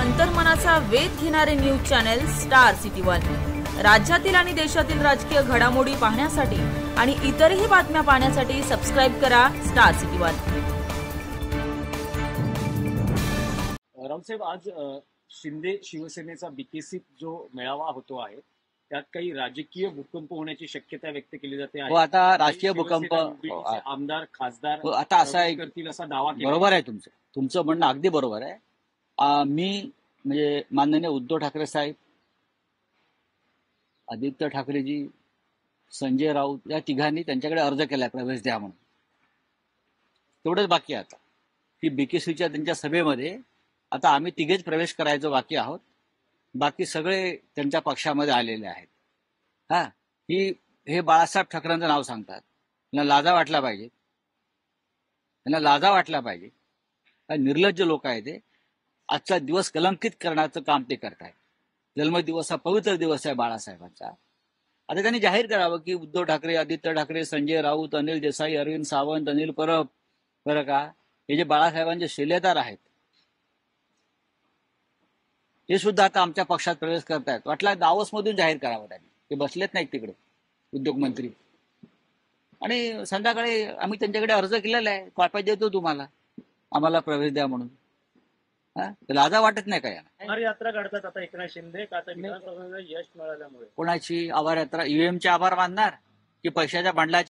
अंतर्मनाचा वेध घेणारे news channel star city one. राज्यातील आणि देशातील राजकीय घडामोडी पाहण्यासाठी आणि इतरही बातम्या पाहण्यासाठी सबस्क्राइब करा स्टार सिटी वन। रावसाहेब, आज शिंदे शिवसेनेचा बीकेसी जो मेळावा होतो आहे त्यात काही राजकीय भूकंप होण्याची शक्यता व्यक्त केली जाते आहे। आता राजकीय भूकंप आमदार खासदार आता असा आहे करतील असा दावा केला। बरोबर आहे तुमचं म्हणणं अगदी बरोबर आहे। मी म्हणजे माननीय उद्धव ठाकरे साहेब, आदित्य ठाकरेजी, संजय राऊत या तिघांनी त्यांच्याकडे अर्ज केला प्रवेश द्या म्हणून। तेवढंच बाकी आहे आता की बीकेसीच्या त्यांच्या सभेमध्ये आता आम्ही तिघेच प्रवेश करायचं बाकी आहोत, बाकी सगळे त्यांच्या पक्षामध्ये आलेले आहेत। हे बाळासाहेब ठाकरेंचं नाव सांगतात, त्यांना लाजा वाटला पाहिजे, निर्लज्ज लोक आहेत ते। आजचा दिवस कलंकित करण्याचं काम ते करतायत। जन्मदिवस हा पवित्र दिवस आहे बाळासाहेबांचा। आता त्यांनी जाहीर करावं की उद्धव ठाकरे, आदित्य ठाकरे, संजय राऊत, अनिल देसाई, अरविंद सावंत, अनिल परब, बरं का, हे जे बाळासाहेबांचे शिलेदार आहेत ते सुद्धा आता आमच्या पक्षात प्रवेश करतायत। वाटला दावोस मधून जाहीर करावं त्यांनी, ते बसलेत नाहीत तिकडे उद्योगमंत्री। आणि संध्याकाळी आम्ही त्यांच्याकडे अर्ज केलेला आहे, कॉप्या देतो तुम्हाला, आम्हाला प्रवेश द्या म्हणून। लाजा वाटत नाही का याला? आभार यात्रा काढतात आता एकनाथ शिंदे, आता विधानसभेमध्ये यश मिळाल्यामुळे। कोणाची आभार यात्रा? ईव्हीएमचे आभार मानणार की पैशाच्या बंडलाचे